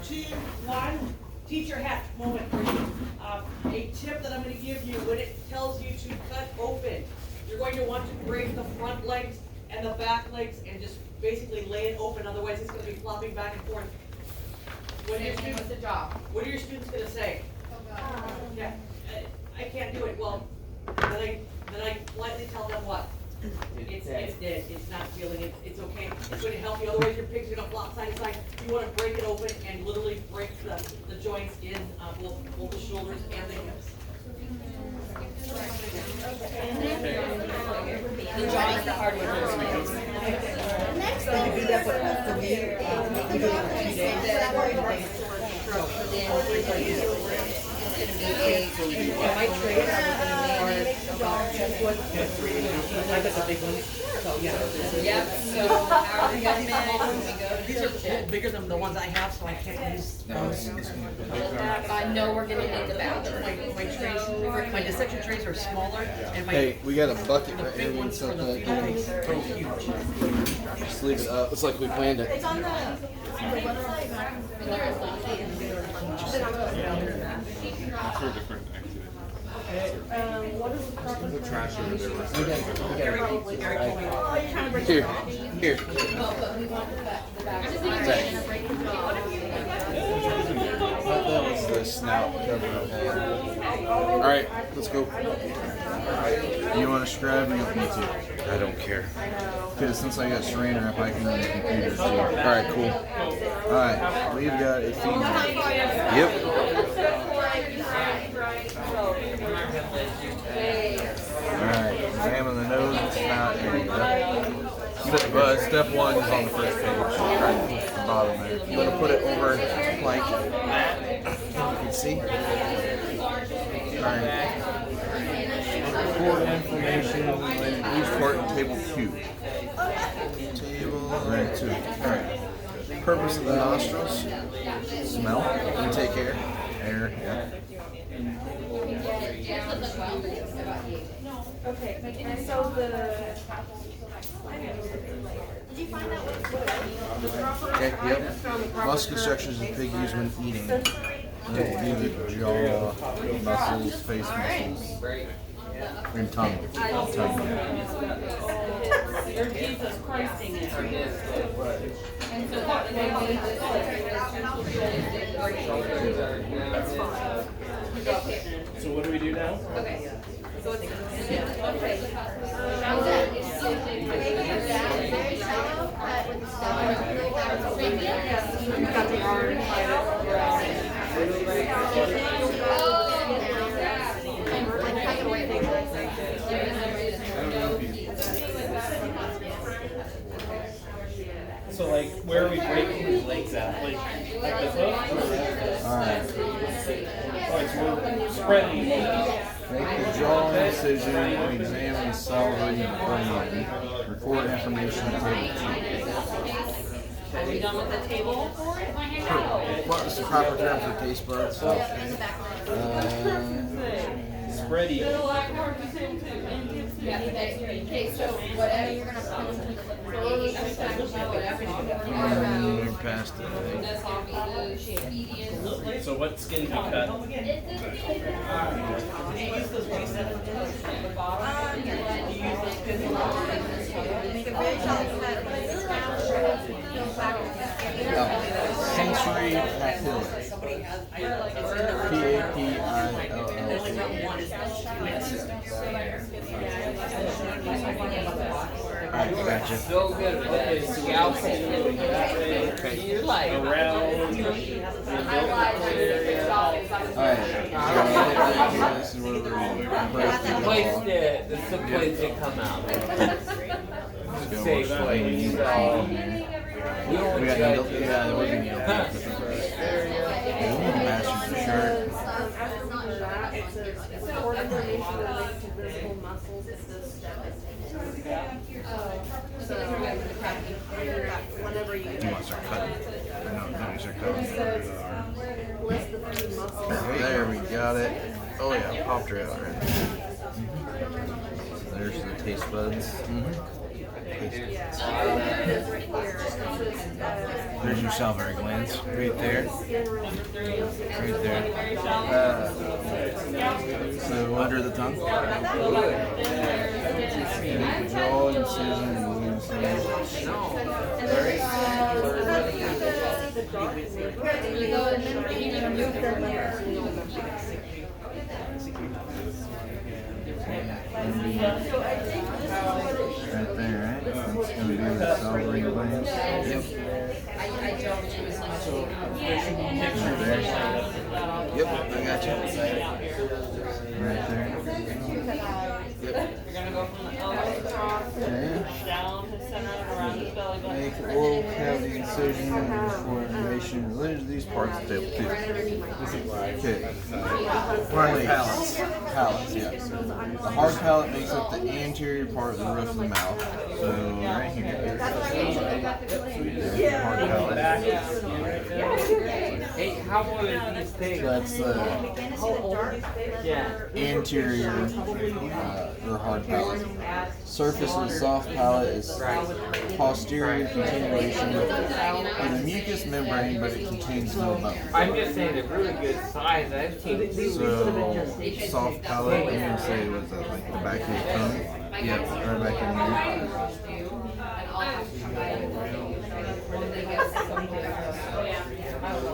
2, 1. Teacher hat moment for you. A tip that I'm going to give you when it tells you to cut open, you're going to want to break the front legs and the back legs and just basically lay it open. Otherwise, it's going to be flopping back and forth. What are your students going to say? Yeah, I can't do it. Well, then I politely tell them what? It's dead. It's not feeling it. It's okay. It's going to help you. Otherwise, your pig's going to flop side to side. You want to break it open and literally break the joints in both the shoulders and the hips. The jaw is the hard one. Next thing you do that for the year. You do it for 2 days. My trade, I got the big ones. So yeah. Yep. So These are a little bigger than the ones I have, so I can't use those. I know we're gonna need the bathroom. My trays, my dissection trays are smaller, and my Hey, we got a bucket the right big here. We can ones for set the that fetal down. pigs are huge. Just leave it up. It's like we planned it. It's on the website. For different activities. What is the purpose? The trash over there. Here. That was the snout cover. All right, let's go. You want to scribe or you want me to? I don't care. Because since I got strain wrap, I can run the computer too. All right, cool. All right, we've got a female. Yep. Alright, examine the nose and snout area. Step 1 is on the first page, right at the bottom there. You want to put it over like that. You can see. Alright. Report information when use part in table 2. Table 2. Alright. Purpose of the nostrils. Smell. Intake air. Air, yeah. Okay, and so did you find out what Okay, yep. Muscle structures the pig use when eating. Review the jaw, muscles, face muscles, and tongue. They're Jesus Christing it. So what do we do now? Okay. So it's So like, where are we breaking his legs at? Like the hook? Alright. Alright, so we're spreading. Make the jaw incision and examine the salivary gland. Record information on table 2. Are we done with the table? What is the proper term for taste buds? Spready. Okay, so whatever you're gonna put into the You're past it. So what skin do you cut? Sensory papilla. Alright, gotcha. So good. Okay, scalp. Okay. You're like Around. Alright. This is what we're doing. place that the place that come out. Safe place. So we We don't got judge needle. you. Yeah, we're gonna needle. Master's the shirt. report information related to visible muscles is this whenever you You want to start cutting? No, you start cutting. list the three muscles. There, we got it. Oh yeah, popped right out. There's the taste buds. There's your salivary glands right there. Right there. So under the tongue. Jaw, incision, and right there, right? That's going to be the salivary glands. Yep. Right there. Yep, I got you. Right there. Yep. You're gonna go from the elbow across, down his center, around his belly button. Make oral cavity incision formation. There's these parts of the table too. Okay. Finally, palates. Palates, yeah. The hard palate makes up the anterior part of the roof of the mouth. So right here. Hard palate. Hey, how old are these things? That's the Yeah. anterior or hard palate. Surface of the soft palate is posterior continuation of the mucous membrane, but it contains no bone. I'm just saying they're really good size. I've seen So soft palate, I'm gonna say was that like the back of your tongue? Yep, right back in here.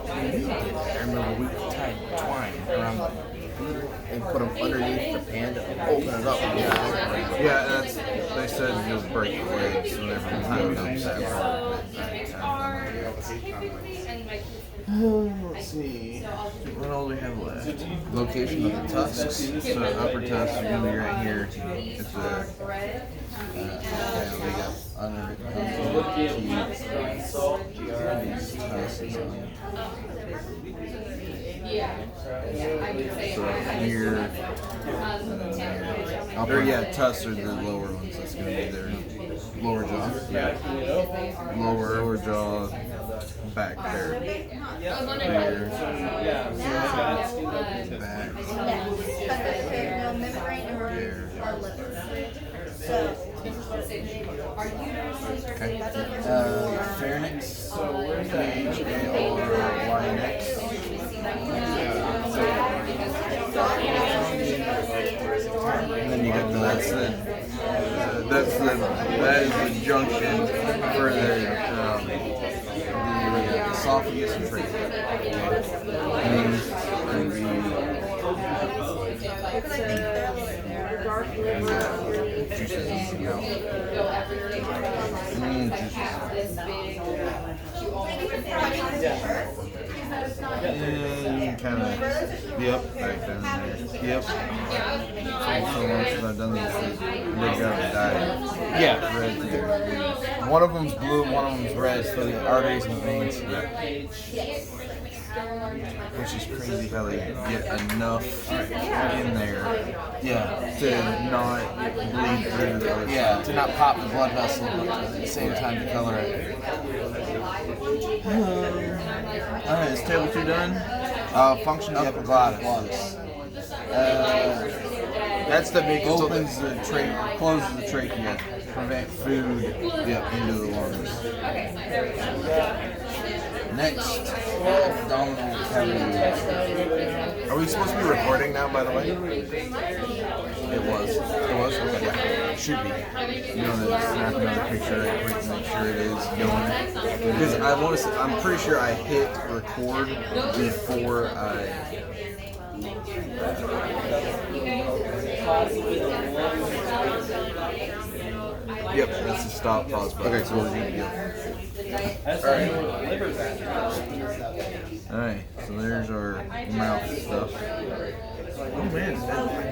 I remember we tied twine around them and put them underneath the pan to open it up. Yeah, that's, they said you'll break the legs whenever the time comes that let's see. What all do we have left? Location of the tusks. So the upper tusks are going to be right here. It's the they got under tusks on it. So here, or yeah, tusks are the lower ones. That's going to be their lower jaw. Yeah. Lower jaw, back there. Here. Back. Okay. Pharynx. P-H-A-R-Y-N-X. And then you got that is the junction for the esophagus and trachea. And then juices in the mouth. And you can kind of, yep, right down there. Yep. So once I've done these, they've got to dye. Yeah. Red there. One of them's blue, one of them's red for the arteries and the veins. Which is crazy how they get enough in there, to not bleed through the other side. To not pop the blood vessel, but at the same time to color it. Alright, is table 2 done? Function of the epiglottis. That's the big opens the trachea, closes the trachea, prevent food into the lungs. Next, abdominal cavity. Are we supposed to be recording now, by the way? It was. It was? Okay. Yeah. It should be. You know, snap another picture real quick to make sure it is going. Because I want to. I'm pretty sure I hit record before I. Yep, that's the stop pause button. Okay, so we're good to go. Alright, so there's our mouth stuff. Oh man, I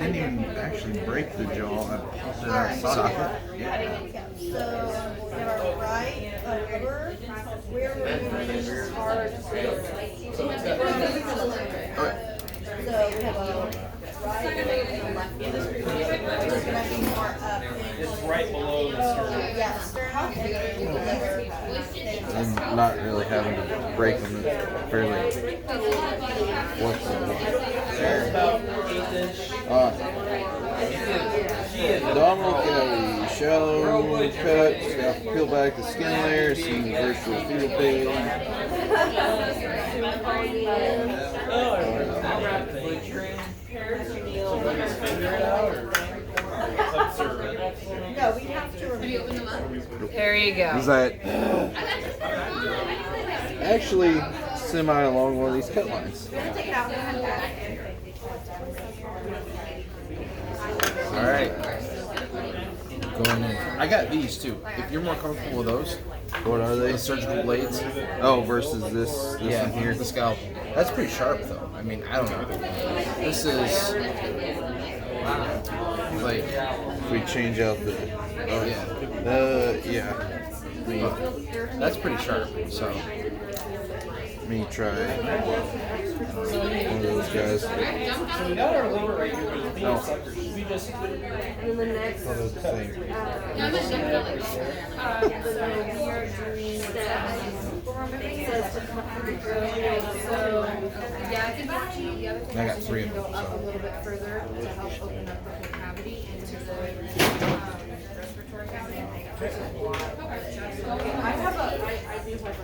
didn't even actually break the jaw. I popped it out of socket. Yeah. So we have our right liver, where we're going to use our Alright. So we have a right and a left liver. There's going to be more up. It's right below the sternum. Yeah, sternum and the liver. And not really having to break them, it's fairly flexible. There's about 1/8 inch. Abdominal cavity shallow cut. Scalp, peel back the skin layer. See the virtual fetal page. No, we have to remove. There you go. Is that actually semi along one of these cut lines? Take it out. All right. Going in. I got these too. If you're more comfortable with those. What are they? The surgical blades. Oh, versus this one here. The scalpel. That's pretty sharp though. I mean, I don't know. This is like if we change out the. Oh yeah. Yeah. I mean, that's pretty sharp. So let me try one of those guys. So we got our liver right here. But the thing No. is, we just Oh, that's the same. I got 3 of them. A So. little bit further to help open up the whole cavity into the respiratory cavity. I have a, I do have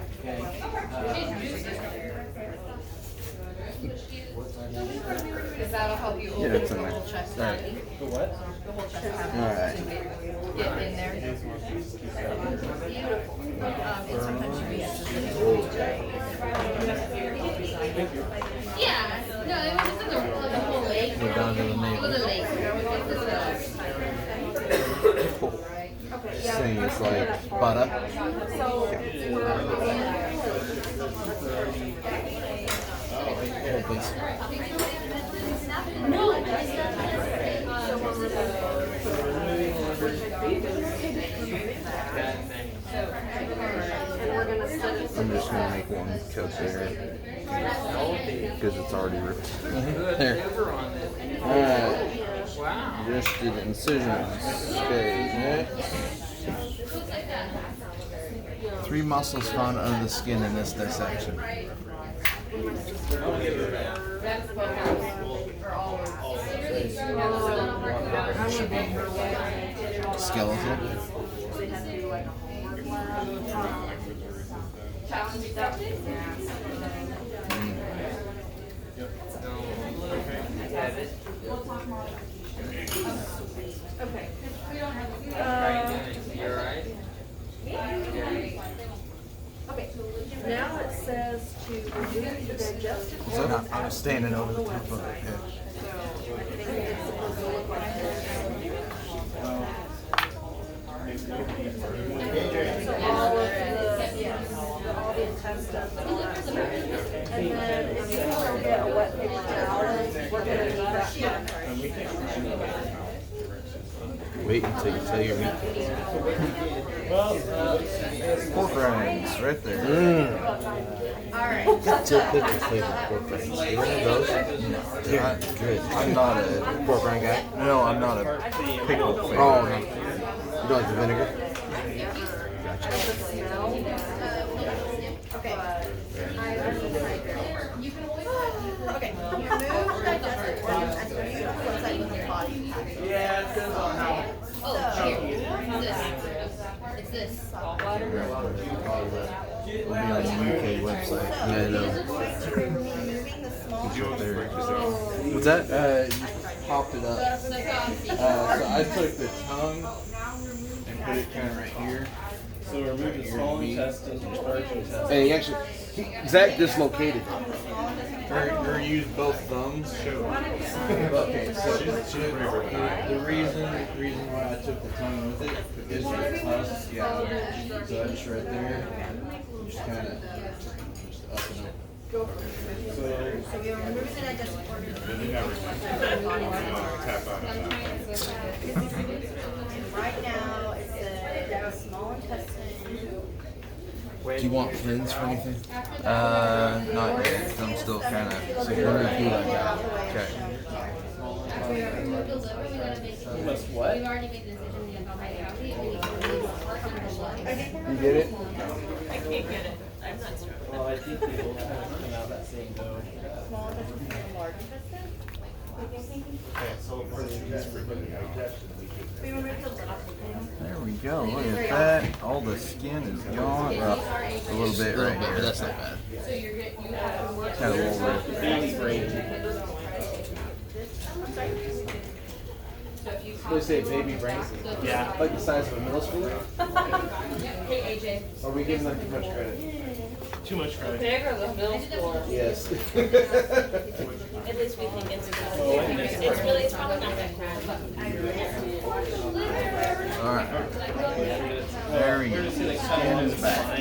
Because that'll help you Yeah, open it's the in there. whole chest All right. cavity. the what? The whole chest cavity. All right. Get in there. Beautiful. And sometimes you get Yeah, no, it was just the whole leg. Go down to the It was navel. a leg. Thing is like butter. I'm just gonna make one cut there because it's already ripped. There. Alright. Just did incisions. Okay, next. 3 muscles found under the skin in this dissection. Should be skeletal. You're right. Okay, now it says to remove the digestive So I'm standing over the top of it. Yeah. all the intestines and all that stuff. And then if you don't get a wet paper towel, we're gonna need that. Wait until you tell your meat. Pork rinds, right there. Alright. I'm not a pork rind guy. No, I'm not a pickle fan. Oh, no. You don't like the vinegar? Okay. Okay, remove digestive organs and remove the inside of the body. Oh, here. It's this. It'll be on the UK website. Yeah, I know. Removing the small. What's that? Just popped it up. So I took the tongue and put it kind of right here. So remove the small intestines and starch intestines. Hey, actually, Zach dislocated it. Or used both thumbs. Okay, so the reason why I took the tongue with it is the tusk. Yeah. So that's right there. Just kind of just up and up. So you're removing the digestive organs. Right now, it's the small intestine. Do you want pins for anything? Not yet. I'm still kind of. So what do I do like that? Okay. Must what? We've already made the decision to go high cavity. We need to remove part of the leg. You get it? I can't get it. I'm not sure. Well, I think they both kind of come out that same dough. Small intestine and large intestine. Okay, so for the There we go. Look at that. All the skin is gone. Well, a little bit right here. But that's not bad. Had a little bit. baby brain. What do you say, baby brains? Yeah. Like the size of a middle schooler? Hey, AJ. Are we giving them too much credit? Too much credit. Bigger than middle school. Yes. At least we think it's it's really, it's probably not that Alright. There we go. Skin's back.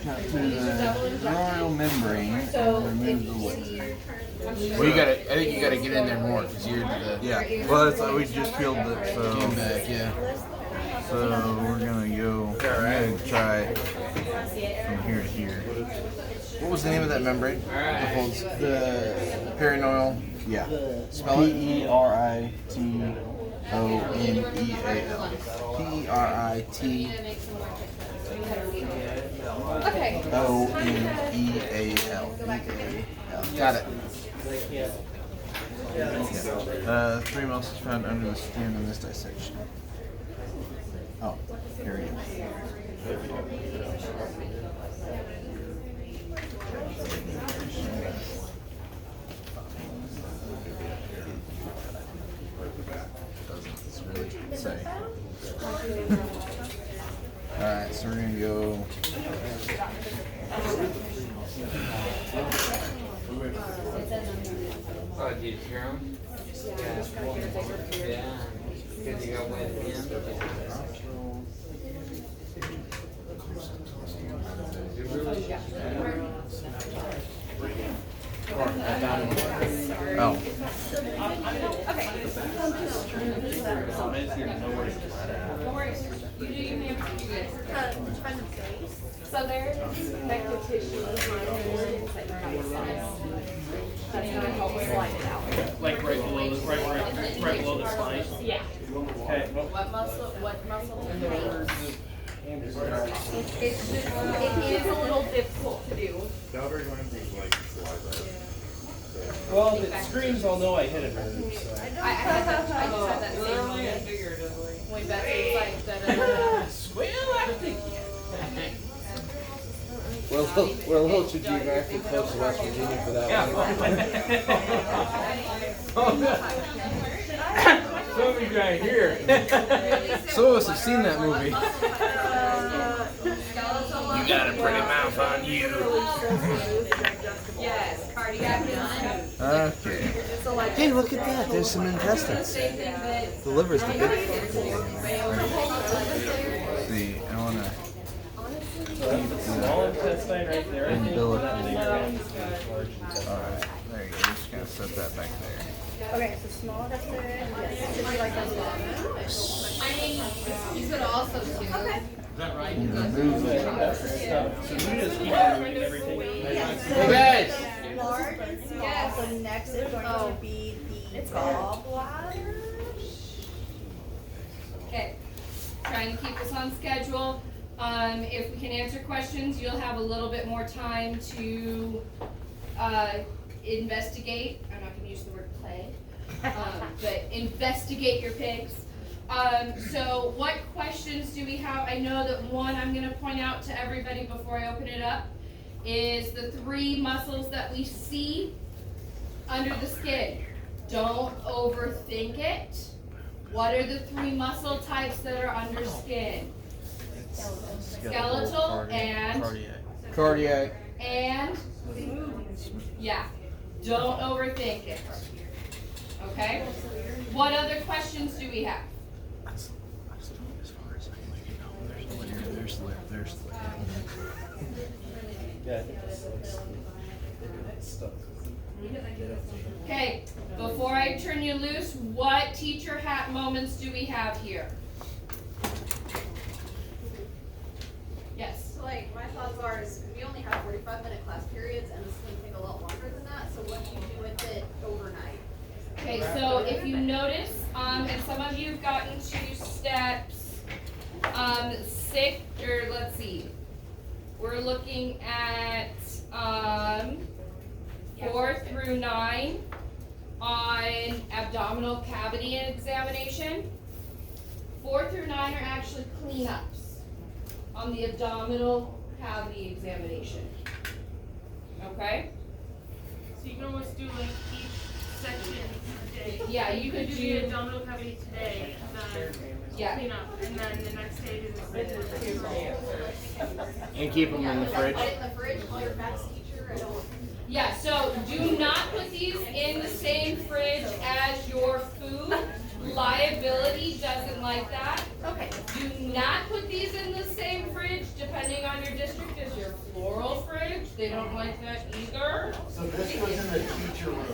Cut through the neural membrane and remove the wood. Well, you gotta, I think you gotta get in there more, because you're the... Yeah, well, it's like we just peeled it, so. Getting back, yeah. So we're gonna go. I'm gonna try from here to here. What was the name of that membrane? That holds the perinoeal? Yeah. Spell it. Peritonial. Peritonial. Got it. Three muscles found under the skin in this dissection. Oh, here we go. Doesn't really say. Alright, so we're gonna go. Oh, did you hear him? Yeah. Because you got one Oh. So there's connective tissue behind the that's gonna help slide it out. Like right below the, right below the spine. Yeah. Okay. What muscle to face? It's just, it is a little difficult to do. Well, if it screams, I'll know I hit it. So. I just had that same Literally moment. and figuratively. When Betsy's like, da-da-da-da. We're a little too geographically close to West Virginia for that one. Somebody's right here. Some of us have seen that movie. You got a pretty mouth on you. Yes, cardiac done. Okay. So like, Hey, look at that. There's some intestines. The liver's the big See, I wanna. Small intestine right there. I think. Umbilical. Large Alright, there you go. We're just gonna set that back there. okay, so small intestine, yes, should be like this. I mean, you could also do. Remove the So we just keep doing everything. Hey guys! Large and small, so next is going to be the gallbladder. Okay, trying to keep us on schedule. If we can answer questions, you'll have a little bit more time to, investigate. I'm not gonna use the word play, but investigate your pigs. So what questions do we have? I know that one I'm gonna point out to everybody before I open it up is the three muscles that we see under the skin. Don't overthink it. What are the three muscle types that are under skin? Skeletal and Cardiac. and yeah. Don't overthink it. Okay? What other questions do we have? There's the liver. Yeah, I think that's stuff. Okay, before I turn you loose, what teacher hat moments do we have here? Yes. So like, my thoughts are is we only have 45-minute class periods and this is gonna take a lot longer than that, so what do you do with it overnight? Okay, so if you notice, and some of you have gotten to steps, 6, or let's see, we're looking at, 4 through 9 on abdominal cavity examination. 4 through 9 are actually cleanups on the abdominal cavity examination. Okay? So you can almost do like each section today. Yeah, you could do do, the abdominal cavity today, then yeah. clean up, and then the next day do the And keep them in the fridge. Yeah, so do not put these in the same fridge as your food. Liability doesn't like that. Okay. Do not put these in the same fridge, depending on your district, as your floral fridge. They don't like that either. So this goes in the teacher room.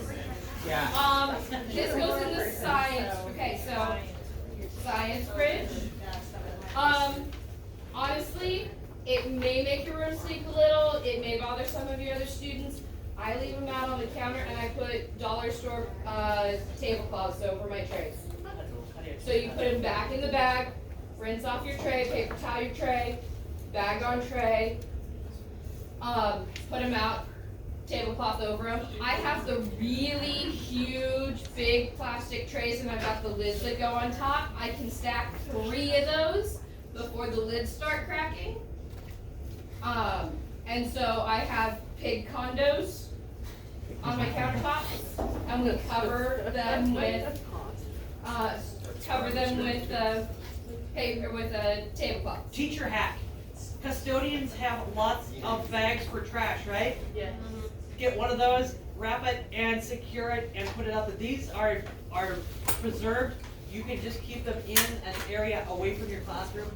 This goes in the science, okay, so, science fridge. Honestly, it may make your room stink a little, it may bother some of your other students. I leave them out on the counter and I put dollar store, tablecloths over my trays. So you put them back in the bag, rinse off your tray, paper towel your tray, bag on tray, put them out, tablecloth over them. I have the really huge, big plastic trays and I've got the lids that go on top. I can stack 3 of those before the lids start cracking. And so I have pig condos on my countertops and we cover them with, paper with a tablecloth. Teacher hack. Custodians have lots of bags for trash, right? Yeah. Get one of those, wrap it and secure it and put it out there. These are preserved. You can just keep them in an area away from your classroom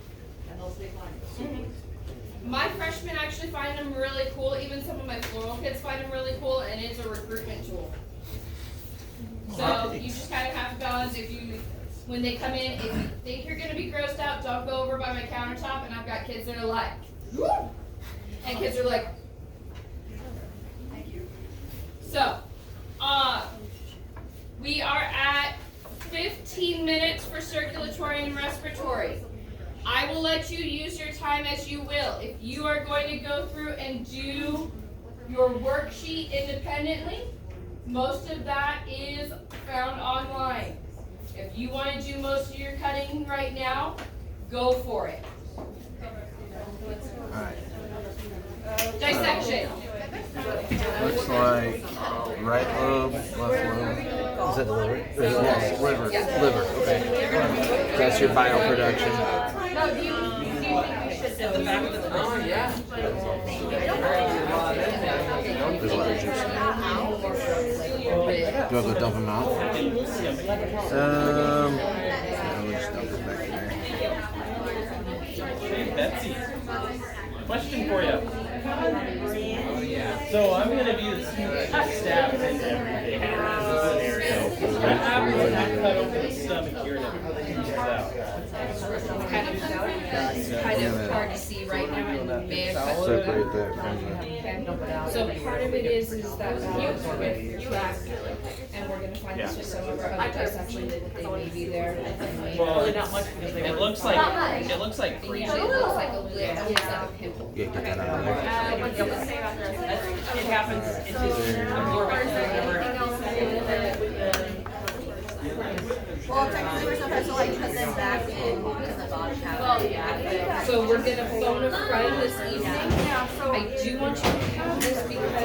and they'll stay fine. My freshmen actually find them really cool, even some of my floral kids find them really cool, and it's a recruitment tool. So you just kind of have to balance when they come in, if you think you're gonna be grossed out, don't go over by my countertop, and I've got kids that are like, woo! And kids are like, thank you. So, we are at 15 minutes for circulatory and respiratory. I will let you use your time as you will. If you are going to go through and do your worksheet independently, most of that is found online. If you want to do most of your cutting right now, go for it. Dissection. Looks like right lobe, left lobe. Is that the liver? Yes, liver. Liver, okay. That's your bioproduction. No, do you think we should At the back of the Oh, yeah. There's a lot of juice. Do I go dump them out? I'll just dump it back in there. Hey, Betsy, question for you. So I'm going to be the staff in every day. What happens when I cut open the stomach here and everything comes out? Kind of hard to see right now, and you may have cut through Separate that. that from So part of it is that with track, and we're gonna find this with some of our other dissections, that they may be there. Well, it looks like And freezing. usually it looks like a lid, it looks like a pimple. Yeah, get that out of there. It happens, it's Well, technically we're supposed to like put them back in the body cavity. So we're gonna phone a friend this evening. I do want you to have this because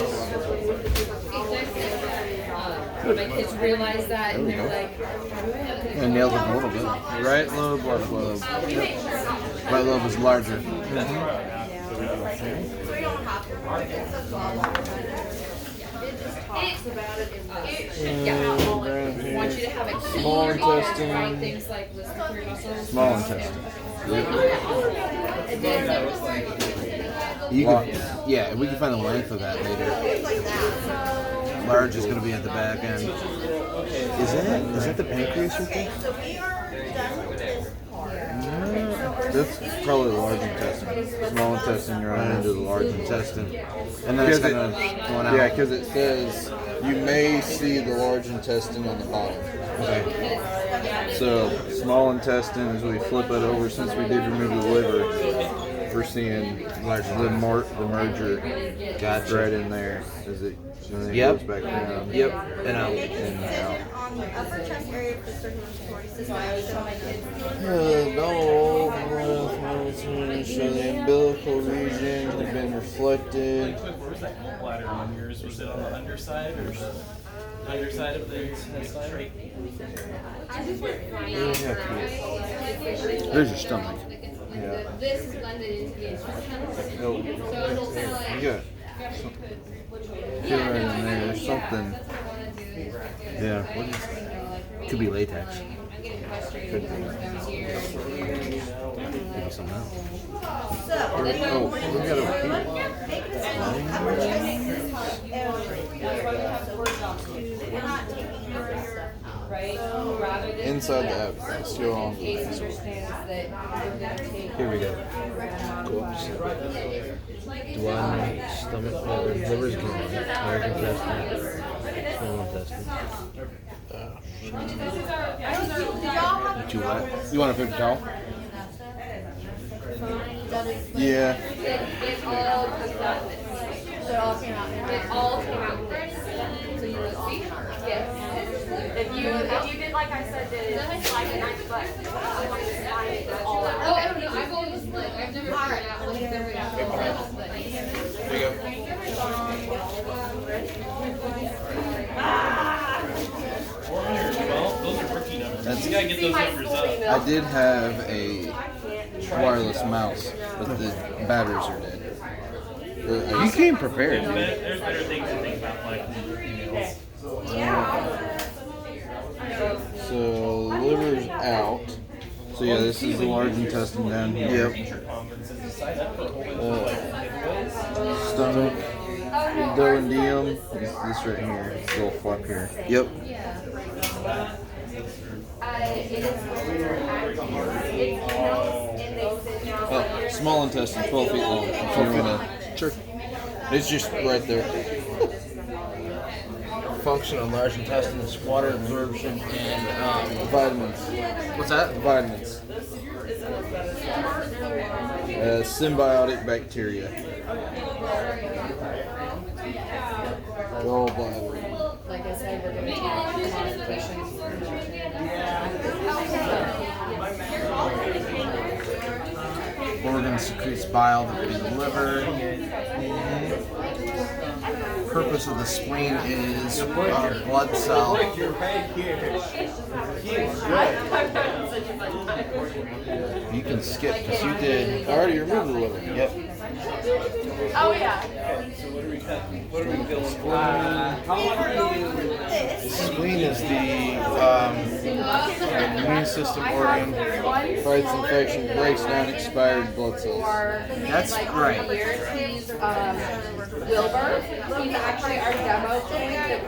my kids realize that and they're like, I nailed it a little bit. Right lobe, left lobe. Right lobe is larger. So we don't have to. It's a lot. It just talks about it in the. I want you to have a key Small reader to intestine. write things like listen through muscles. Small intestine. You can, yeah, we can find the length of that later. Large is going to be at the back end. Isn't it? Is that the pancreas right there? So we are done with this part. That's probably the large intestine. Small intestine, you're on into the large intestine. And then it's going to go out. Yeah, because it says you may see the large intestine on the bottom. Okay. So small intestine, as we flip it over, since we did remove the liver, for seeing the merger right in there as it goes back down. Yep. And out. And out. On the upper chest area of the circulatory system. Show the umbilical region had been reflected. Where's that gallbladder on yours? Was it on the underside or underside of the side? There's your stomach. Yeah. This is blended into the intestine. So it'll kind of like. You got feel right in there. There's something. Yeah. What is, could be latex. I'm getting frustrated with those here and here. Maybe something else. So, Oh, we got over here. make this upper chest area. We're not taking your Right? Rather than. Inside the abdomen, still on. Case understands that we're gonna take. Here we go. Duodenum, stomach, liver's good. Large intestine, small intestine. Too wet. You want a paper towel? Yeah. It all comes out of this. So it all came out. It all came out of this. So you will see? Yes. If you did like I said, did like a nice butt. Oh, I don't know. I've always split. I've never figured out what the figured out. There you Well, those are rookie numbers. You gotta get those numbers up. I did have a wireless mouse, but the batteries are dead. You came prepared, dude. There's better things to think about, like emails. So liver's out. So yeah, this is the large intestine down here. Teacher conferences to sign up for a whole bunch of giveaways. Stomach, duodenum is this right here. This little flap here. Yep. Oh, small intestine, 12 feet long. Sure. It's just right there. Function of large intestines, water absorption, and Vitamins. what's that? Vitamins. Symbiotic bacteria. Gallbladder. Like I said, we're gonna take modifications. Organ secretes bile to feed the liver. Purpose of the spleen is blood cell. You can skip because you did. I already removed the liver. Yep. Oh yeah. What are we going for? Spleen is the immune system organ. Fights infection, breaks down expired blood cells. That's right. He's Wilbur. He's actually our demo thing that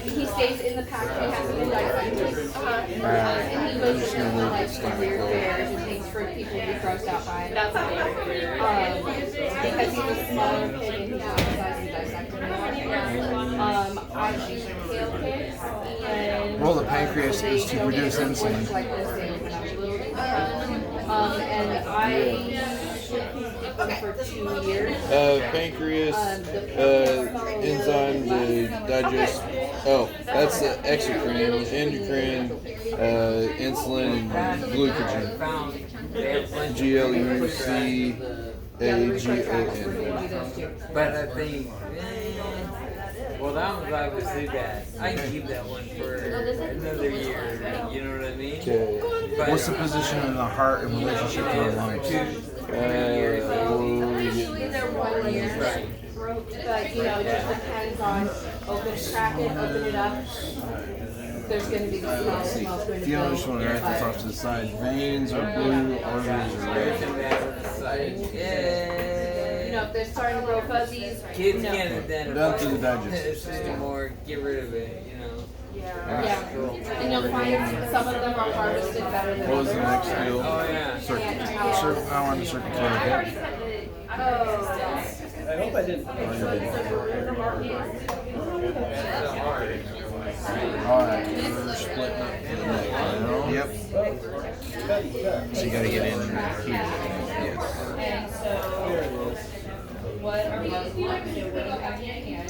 he stays in the pack. He has to be dissected. And he goes through like some weird fairs and things for people to be grossed out by. That's because he's a smaller pig and he's not the size to dissect anymore. I do tail kicks and Role of the pancreas is to produce insulin. like this thing when I was little. And I for 2 years. Pancreas, enzyme to digest. Oh, that's the exocrine, endocrine, insulin, and glucogen. GLUCAGON. But I think, well, that one's obviously bad. I can keep that one for another year. You know what I mean? Okay. But What's the position of the heart in relationship to the lungs? 2 years. Usually they're 1 year. But you know, it just depends on crack it, open it up. There's going to be the smell going If you don't just want to write this off to the side, veins are blue, arteries are red. You know, if they're starting to grow fuzzies, Kids no. can't identify Down through the digestive this anymore. Get rid of it, you know. Yeah. And you'll find some of them are harvested better than What was the others. next deal? Oh, yeah. I want the circulatory. Oh. I hope I didn't. Alright, we're splitting up to the neck now. Yep. So you gotta get in here. Yes. And so, what are we going to do? What do you have in your hand?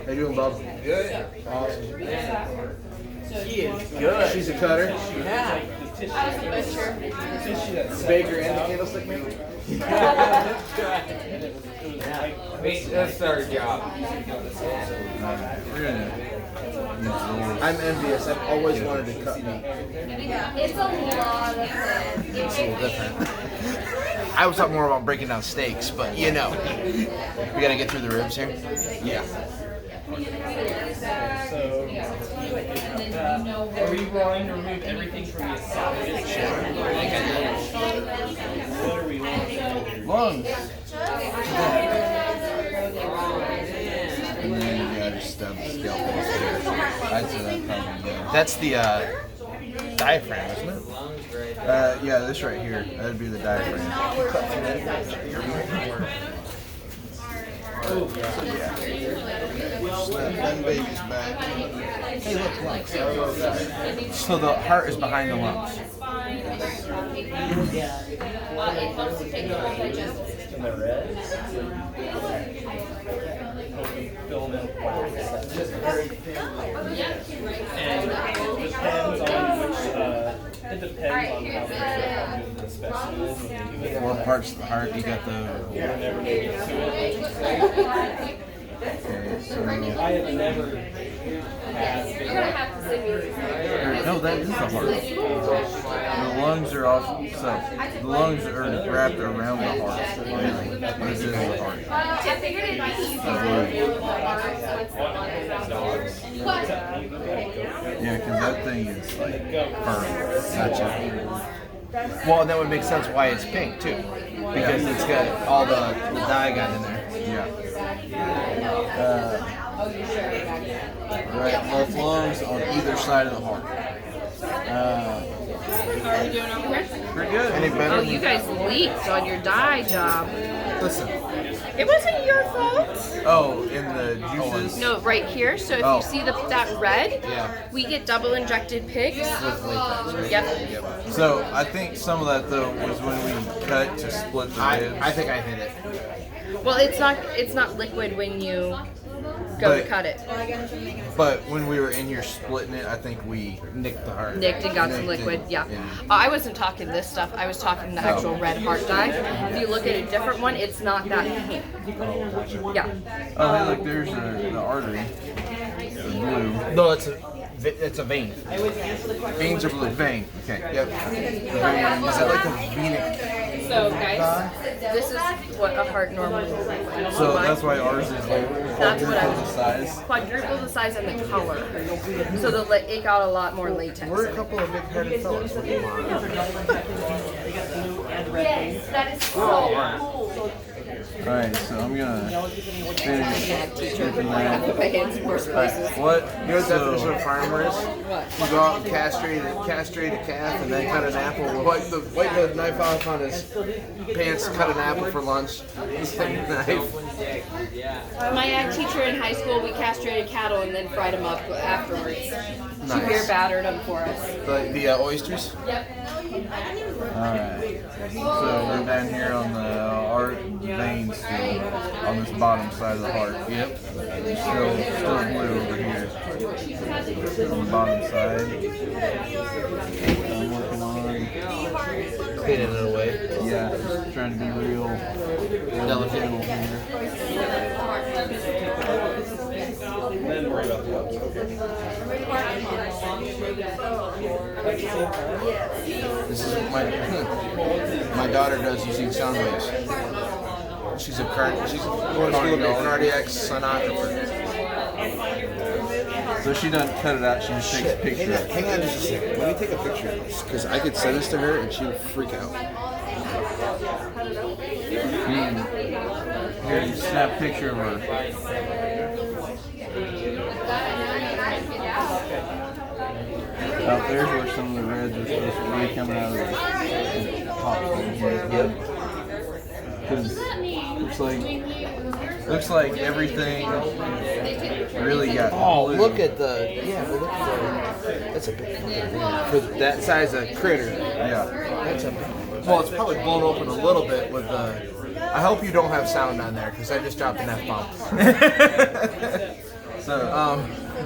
How you doing, Bob? Good. Awesome. So She is good. She's a cutter. Yeah. I was a butcher. Baker and the candlestick maker. That's our job. We're gonna. I'm envious. I've always wanted to cut meat. It's a lot of fun. It's a little different. I was talking more about breaking down steaks, but you know, we gotta get through the ribs here. Yeah. So, are we going to remove everything from the esophagus? What are we looking Lungs. And then you gotta just stub the scalpel here. I'd say that probably good. That's the diaphragm, isn't it? Yeah, this right here. That'd be the diaphragm. Then baby's back. Hey, look, lungs. So the heart is behind the lungs. It helps to take the whole digestive system. in the red? Fill them in wax. Just very thin. And it depends on which, it depends on how big the specimen is. What part's the heart? You got the. Whenever they get to it. Okay, so. I have never had. You're gonna have to send me. No, that is the heart. The lungs are off. So the lungs are wrapped around the heart. This is the heart. I figured it'd be easier. Yeah, because that thing is like firm. Gotcha. Well, that would make sense why it's pink too, because it's got all the dye got in there. Yeah. Right, left lungs on either side of the heart. How are we doing over here? Pretty good. Any better? Oh, you guys leaked on your dye job. Listen. It wasn't your fault. Oh, in the juices. No, right here. So if you see that red, Yeah. we get double injected pigs. With latex, right? Yep. So I think some of that though was when we cut to split the ribs. I think I hit it. Well, it's not liquid when you go to cut it. But when we were in here splitting it, I think we nicked the heart. Nicked and got some Nicked liquid, it. yeah. I wasn't talking this stuff. I was talking the actual red heart dye. If you look at a different one, it's not that pink. Yeah. Oh, hey, look, there's the artery. The blue. No, it's a vein. Veins are blue. Vein. Okay. Yep. The vein. Is that like a venic? So guys, this is what a heart normally looks like. So that's why ours is like That's what quadruple the size. Quadruple the size and the color. So it got a lot more latex. We're a couple of big-hearted fellas. Yes, that is so cool. Alright, so I'm gonna finish stripping that. My hands worse places. What? You know what the definition of farmer is? You go out and castrate a calf and then cut an apple. Wipe the knife off on his pants, cut an apple for lunch. Same knife. My ag teacher in high school, we castrated cattle and then fried them up afterwards. She beer battered them for us. The oysters? Yep. Alright. So we're down here on the heart vein still, on this bottom side of the heart. Yep. Still blue over here. On the bottom side. I'm working on Cleaning it away. yeah, just trying to be real delicate here. Then worry about the others, okay? This is my daughter does using sound waves. She's going to school to be a cardiac sonographer. So she doesn't cut it out, she just takes a picture of it. Hang on just a second. Let me take a picture of this because I could send this to her and she would freak out. Here, you snap a picture of her. Out there's where some of the reds are supposed to be coming out of the top here. Because Looks like everything really got Oh, blue. look at the that's a big one. For that size of critter. Yeah. That's a well, it's probably blown open a little bit with the. I hope you don't have sound on there because I just dropped an F-bomb. So,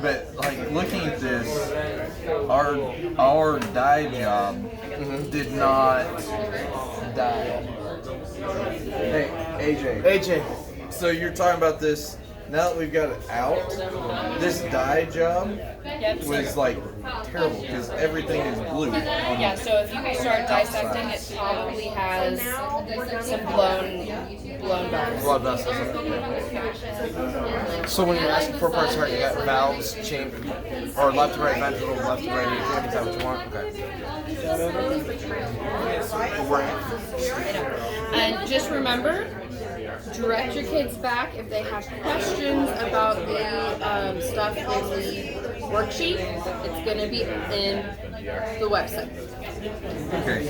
but like looking at this, our dye job did not die. Hey, AJ. So you're talking about this, now that we've got it out, this dye job was like terrible because everything is blue. Yeah, so if you start dissecting, it probably has some blown bars. Blood vessels. So when you're asking for parts of heart, you got valves, chamber, or left to right ventricle, left to right atrium. Is that what you want? Okay. And just remember, direct your kids back if they have questions about the stuff in the worksheet. It's going to be in the website. Okay.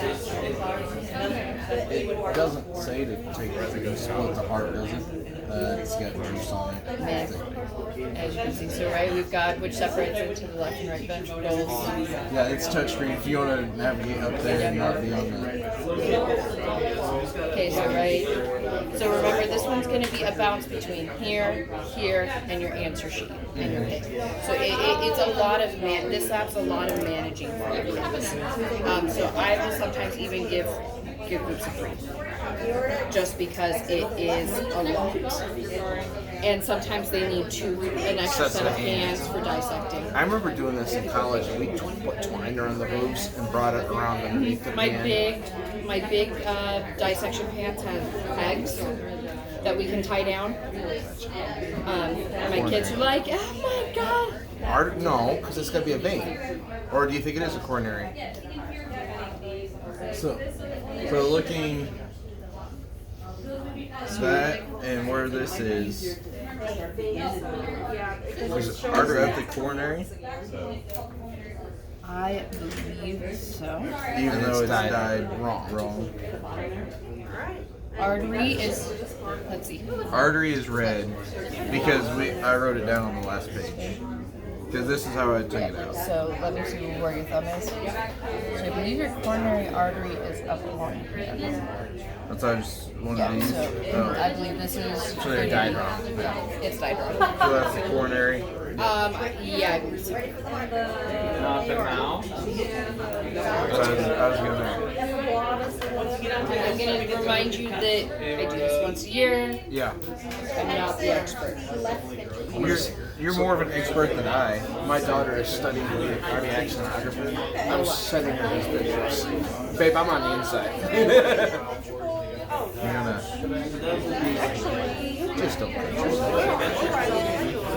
It doesn't say to split the heart, does it? It's got juice on it. As you can see, so right, we've got which separates into the left and right ventricles. Yeah, it's touchscreen. If you want to navigate up there and not be on the. Okay, so right. So remember, this one's going to be a bounce between here, here, and your answer sheet and your pick. So it's a lot of this app's a lot of managing for your kids. So I will sometimes even give groups of 3, just because it is a lot. And sometimes they need an extra set of hands for dissecting. I remember doing this in college. We twined around the hoops and brought it around underneath the My pan. big dissection pants have pegs that we can tie down. And my kids are like, oh my god. No, because it's going to be a vein. Or do you think it is a coronary? So looking that and where this is artery at the coronary, I believe so. even though it's dyed wrong. Artery is, let's see. Artery is red because I wrote it down on the last page. Because this is how I took it out. So let me see where your thumb is. So I believe your coronary artery is up along here. That's how I just wanted Yeah, to use. so I believe this is. So they're dyed wrong. It's dyed wrong. So that's the coronary. Yeah, I believe so. Not the mouth. So I was gonna. I'm going to remind you that I do this once a year. Yeah. I'm not the expert. You're more of an expert than I. My daughter is studying to be a cardiac sonographer. I was sending her these pictures. Babe, I'm on the inside. You're gonna Just don't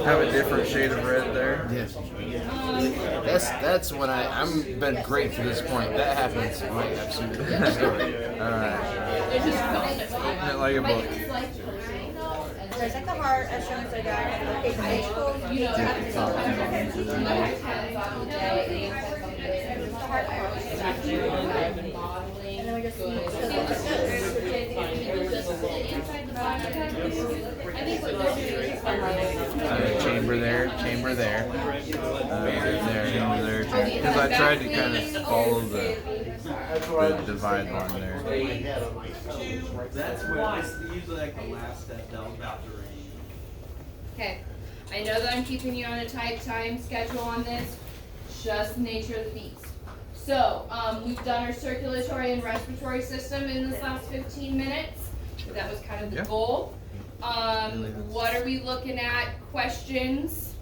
have a different shade of red there. Yes. That's when I'm been great to this point. That happens in my absolute story. Alright. Like a book. Dissect the heart as shown as I got. Okay, ventricles. And then we just Chamber there. Because I tried to kind of follow the divide line there. That's usually like the last step that was about to rain. Okay, I know that I'm keeping you on a tight time schedule on this, just the nature of the beast. So, we've done our circulatory and respiratory system in this last 15 minutes. That was kind of the goal. What are we looking at? Questions?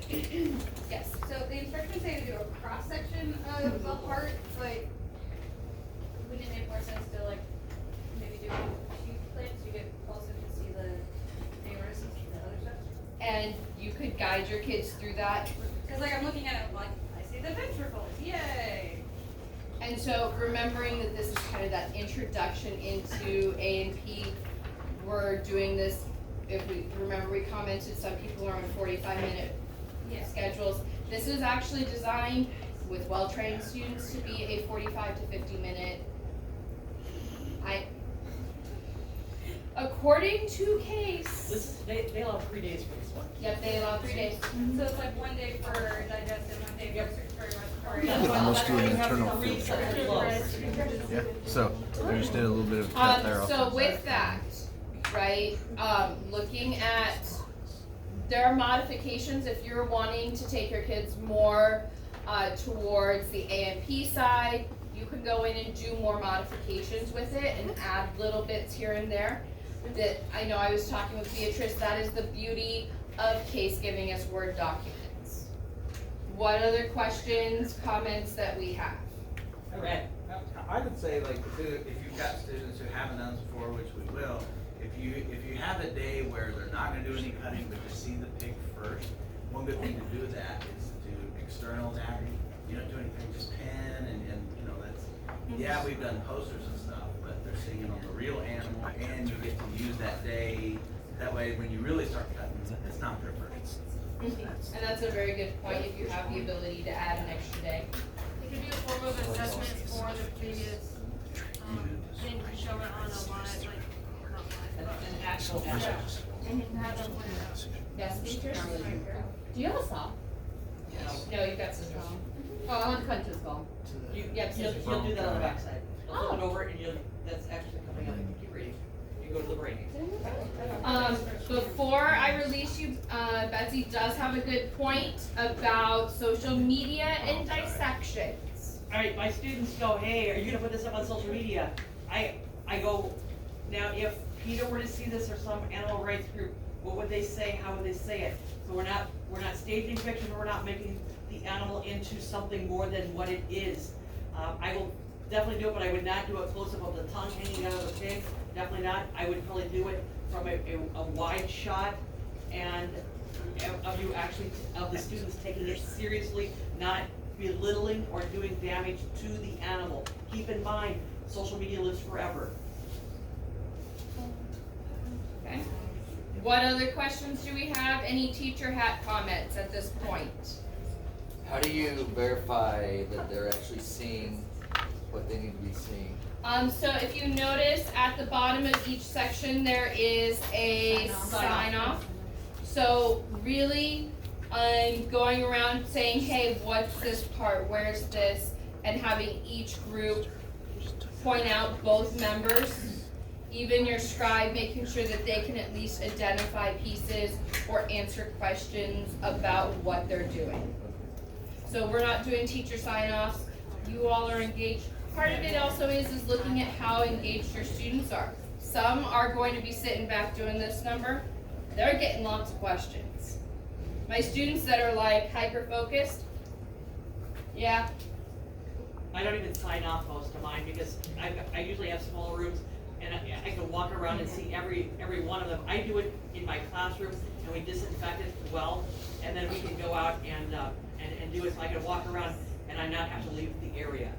Yes. So the instructions say to do a cross section of the heart, but wouldn't it make more sense to like maybe do 2 clips? You get closer to see the aorta and the other stuff. And you could guide your kids through that. Because like I'm looking at it like I see the ventricles, yay! And so remembering that this is kind of that introduction into A&P, we're doing this, if we remember we commented some people are on 45-minute schedules. This is actually designed with well-trained students to be a 45 to 50 minute. according to case, They allow 3 days for this one. yep, they allow 3 days. So it's like 1 day for digestive, 1 day for circulatory, Let's do an internal field check. Yeah, so we just did a little bit of cut there. So with that, right, looking at, there are modifications if you're wanting to take your kids more towards the A&P side. You can go in and do more modifications with it and add little bits here and there. That I know I was talking with Beatrice, that is the beauty of case giving us Word documents. What other questions, comments that we have? Red. I would say, like, if you've got students who haven't done this before, which we will, if you have a day where they're not going to do any cutting, but just see the pig first, one good thing to do that is to do external anatomy. You don't do anything, just pen and you know, that's, yeah, we've done posters and stuff, but they're seeing it on the real animal, and you get to use that day. That way, when you really start cutting, it's not their first. And that's a very good point, if you have the ability to add an extra day. You could do a form of assessment for the previous, then you show it on a live, like, not live, An actual. but have them point it out. Yes, Beatrice? Do you have a saw? No, you've got scissors. Oh, I want to cut into the skull. You'll do that on the backside. You'll flip it over and that's actually coming up. Keep reading. You go to the brain. Before I release you, Betsy does have a good point about social media and dissections. All right, my students go, hey, are you gonna put this up on social media? I go, now if Peter were to see this or some animal rights group, what would they say? How would they say it? So we're not staging fiction, we're not making the animal into something more than what it is. I will definitely do it, but I would not do a close-up of the tongue hanging out of the pig. Definitely not. I would probably do it from a wide shot and of you actually, of the students taking it seriously, not belittling or doing damage to the animal. Keep in mind, social media lives forever. Okay. What other questions do we have? Any teacher hat comments at this point? How do you verify that they're actually seeing what they need to be seeing? So if you notice at the bottom of each section, there is a sign off. So really, going around saying, hey, what's this part? Where's this? And having each group point out both members, even your scribe, making sure that they can at least identify pieces or answer questions about what they're doing. So we're not doing teacher sign-offs. You all are engaged. Part of it also is looking at how engaged your students are. Some are going to be sitting back doing this number. They're getting lots of questions. My students that are like hyper-focused, yeah. I don't even sign off most of mine because I usually have smaller rooms and I can walk around and see every one of them. I do it in my classroom and we disinfect it well, and then we can go out and do it so I can walk around and I not have to leave the area.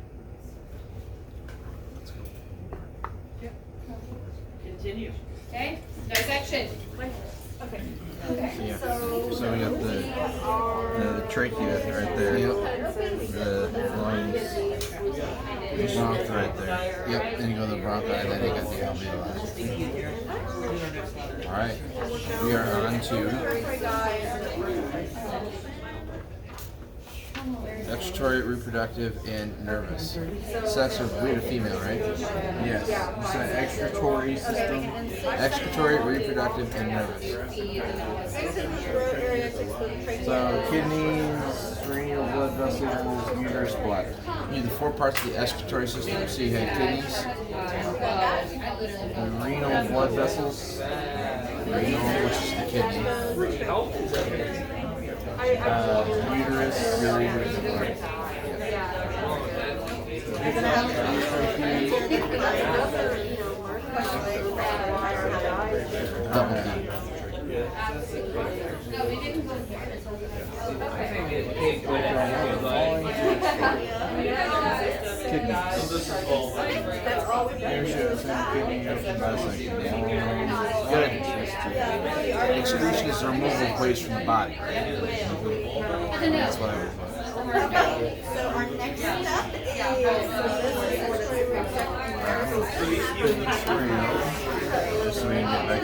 Continue. Okay, dissection. Okay. Yeah. So we got the trachea right there. The lungs. The bronch right there. Yep. Then you go to the bronchi, and then you got the alveoli. All right. We are on to excretory, reproductive, and nervous. Sex of we had a female, right? Yes. You said excretory system. Excretory, reproductive, and nervous. So kidneys, renal, blood vessels, uterus, bladder. You need the 4 parts of the excretory system. So you had kidneys, the renal, blood vessels, renal, which is the kidney. Uterus, your uterus. Double D. Excretion is the removal of waste from the body. That's what I would put. So our next step is, Just so we can get back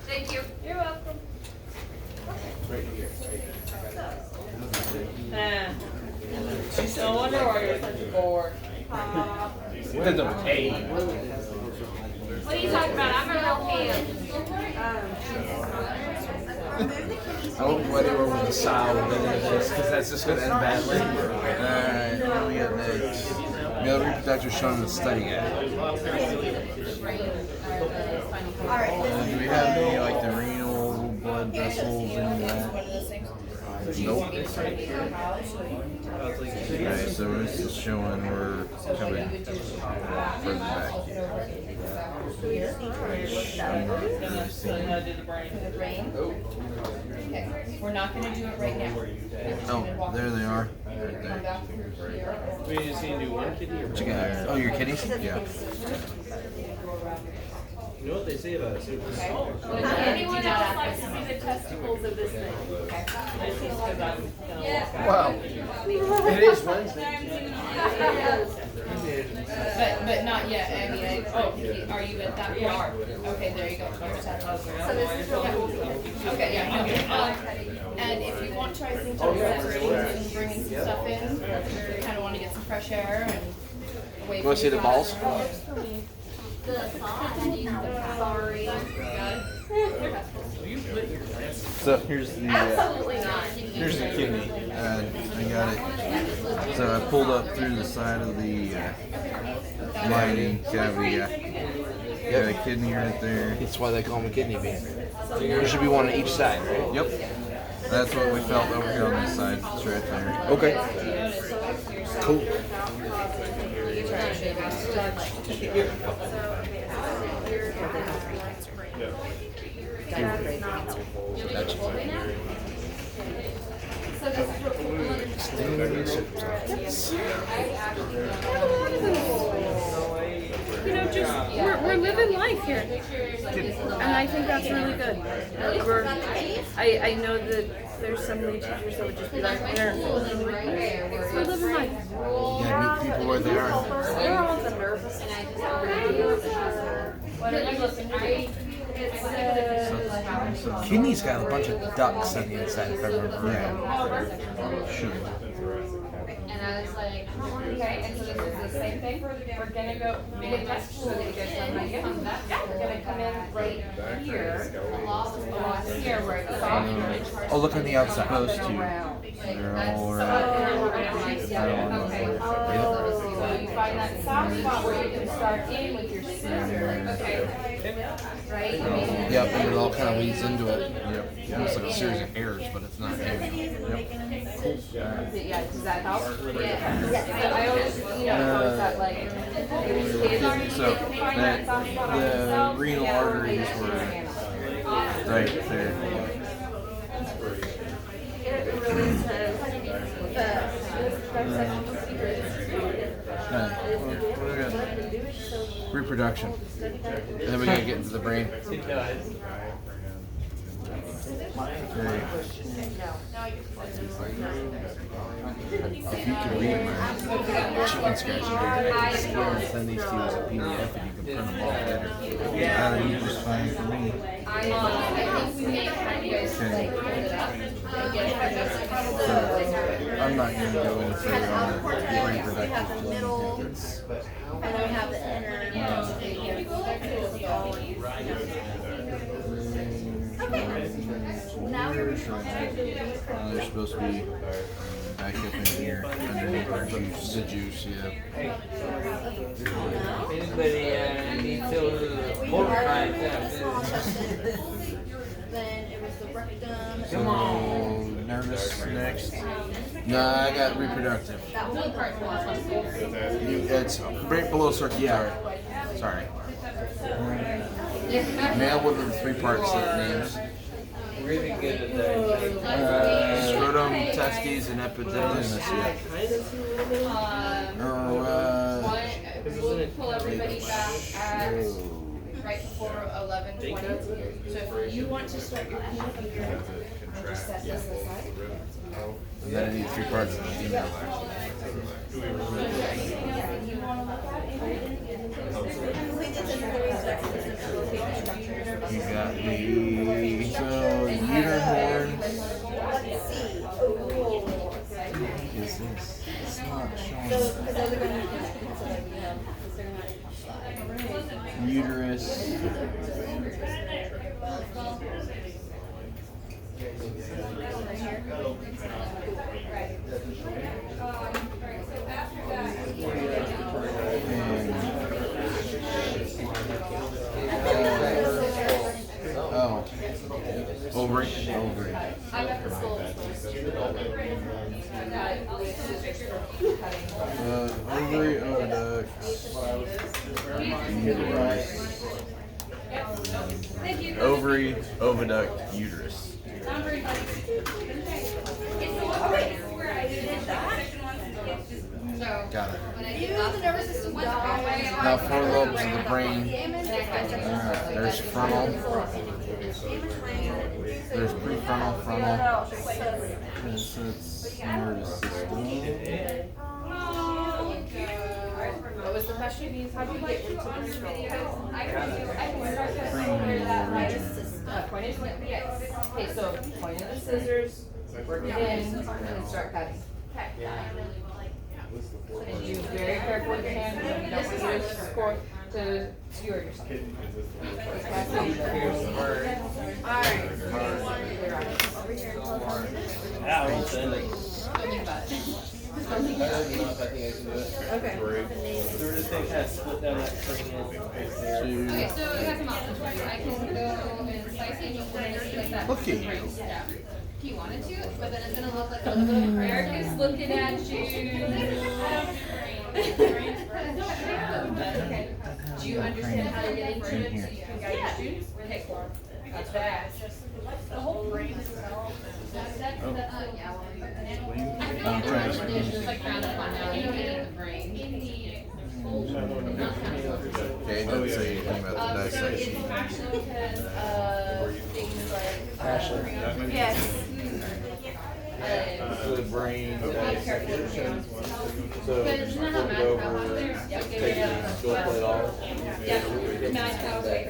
Thank you. You're welcome. No wonder why you're such a bore. Depends on the pay. What are you talking about? I'm a real fan. I won't go anywhere with the sound because that's just going to end badly. Alright, what do we got next? Male reproductor shown in the study guide. Do we have any like the renal blood vessels and that? Nope. Alright, so this is showing we're coming further back here. Okay, we're not gonna do it right now. Oh, there they are. Right Come there. back through here. We just need to do one kidney or What you got? Oh, your kitties? Yeah. You know what they say about it? Anyone else like to see the testicles of this thing? Wow. It is Wednesday. But not yet, I mean, are you at that part? Okay, there you go. So this is what we'll do. Okay, yeah, no, and if you want to, I think, to bring in some stuff in, you kind of want to get some fresh air and away You from want to see the your balls? Sorry. So here's the here's the kidney. I got it. So I pulled up through the side of the lining cavity. Got a kidney right there. That's why they call them a kidney bean. There should be one on each side, right? Yep. That's what we felt over here on this side. It's right there. Okay. Cool. You know, just we're living life here, and I think that's really good. I know that there's some new teachers that would just be like, we're living life. Yeah, meet people where they are. They're all the nervous. What are you listening to? Kidney's got a bunch of ducts on the inside, if I remember right. Shoot. And I was like, okay, and so this is the same thing. We're gonna go make a test. So that you guys come back. We're gonna come in right here, along here where it's soft. Oh, look on the outside. Supposed to. They're all around. Okay. So you find that soft spot where you can start in with your scissors. Okay. Right? Yep, and it all kind of leads into it. Yep. It's like a series of hairs, but it's not hair. Yep. Yeah, does that help? Yeah. I always, always that like. So that the renal arteries were right there. Reproduction. And then we gotta get into the brain. It does. Okay. If you can read my chicken scratch here, send these to you as a PDF and you can print them off later. That'll be just fine for me. So, I'm not going to go any further on the reproductive thing. And then we have the inner. Now we're They're supposed to be back up in here underneath our juice. The juice, yeah. Anybody needs to motor Then it was the rectum. So, nervous next. No, I got reproductive. That one part was It's right below circulatory. Sorry. Male with the 3 parts names. really good at that. Scrotum, testes, and epididymis. We'll pull everybody back at right before 11:20. So if you want to start your peanut butter, just set this aside. And then I need 3 parts of the email. You want to look at it? You got the uterine horns. Is this? It's not showing. Uterus. Oh. Ovary. Ovary. Ovary, oviduct, uterus. Ovary, oviduct, uterus. Got it. Now four lobes of the brain. There's frontal. There's prefrontal, frontal. And so it's nervous system. What was the question? How do you get into the point it? Okay, so point of the scissors, work it in, and then start cutting. And you be very careful with your hand, you don't want your score to skewer yourself. Alright. I don't know if I think I can do it. Okay. So we're just gonna kind of split down that cranial space there. Okay, so you have some options for you. I can go and slice it and you can just like that. Look at you. Yeah. If you wanted to, but then it's gonna look like a little bit of prayer. Eric is looking at you. Okay. Do you understand how to get into it so you can guide your students? Okay, cool. That's bad. The whole brain itself. Just like round up on now, you can get the brain. Okay, it doesn't say anything about the dissection. It's actually because things like Yes. The brain dissection. So because just you know how flip it math over, take take it, go play it off. yeah, math house like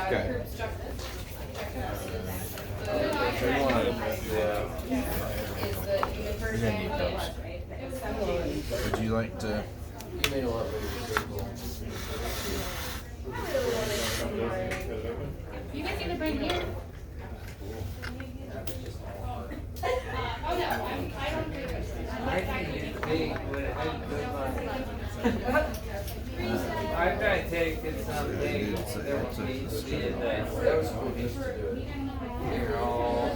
Okay. group structure. So you want to, Is the human person, need those. Would you like to? You made a lot better. You guys need to bring here. Oh no, I don't do this. I try to take it someday. There will be that was cool. They're all.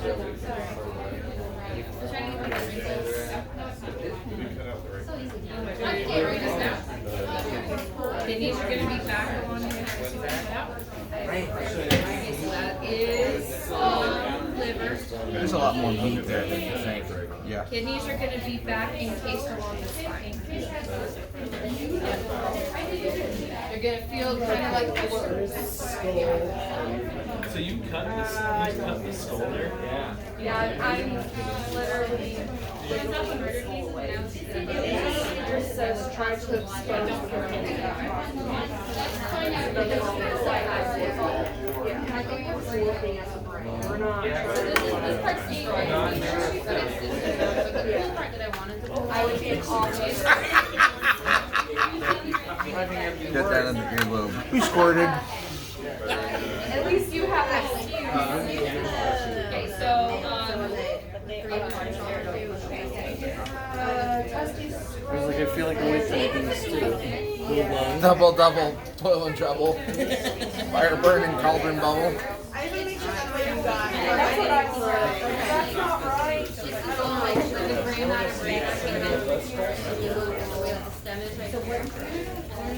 Kidneys are gonna be back on here. Okay, so that is liver. There's a lot more meat there than you think. Yeah. Kidneys are gonna be back encased along the spine. You're gonna feel kind of like blurs. So you cut the skull there? Yeah. Yeah, I'm literally. It says try to expose the brain. We're not. This part's destroyed. But it's the cool part that I wanted to pull. I would be an awful. Get that in the earlobe. We squirted. At least you have that excuse. Okay, so, I was like, I feel like I'm waiting these two. Double, double, toil and trouble. Fire burning cauldron bubble. That's what I said. That's not right. this is all like the brain out of brain. Stem is right there.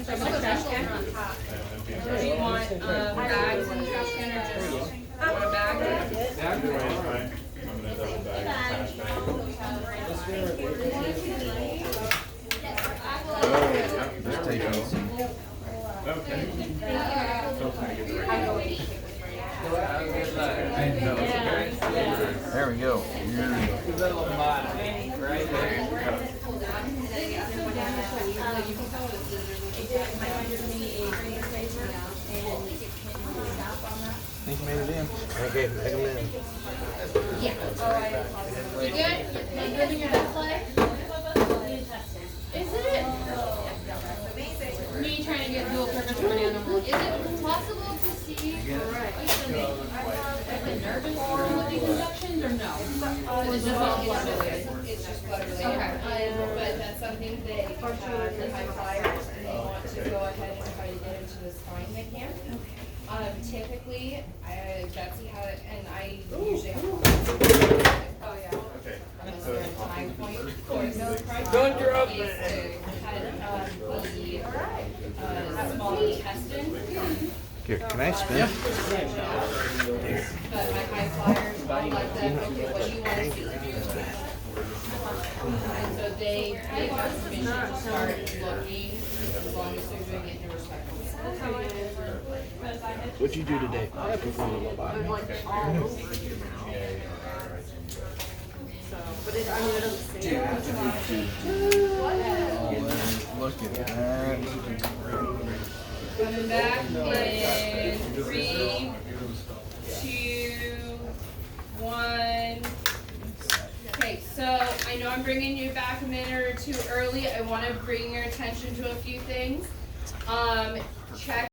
So my trash can on top. Do you want bags in the trash can or just want a bag? Just take it easy. There we go. Little body right there. think you made it in. Okay, make them in. You good? You good in your best leg? Is it? Me trying to get dual purpose for an animal. Is it possible to see like the nervous system with these injections or no? It's just blood related. It's just blood related. Okay. But that's something they have the high flyers and they want to go ahead and try to get into the spine, they can. Typically, Betsy had it, and I usually have. Oh, yeah. Unless they're at a time point. Don't drop it. Had the small intestine. Here, can I spin? But my high flyers all like that. Okay, what do you want to see? And so they have permission to start looking as long as they're doing it in a respectful way. What'd you do today? I performed on my body. Look at that. Coming back in 3, 2, 1. Okay, so I know I'm bringing you back a minute or two early. I want to bring your attention to a few things. Check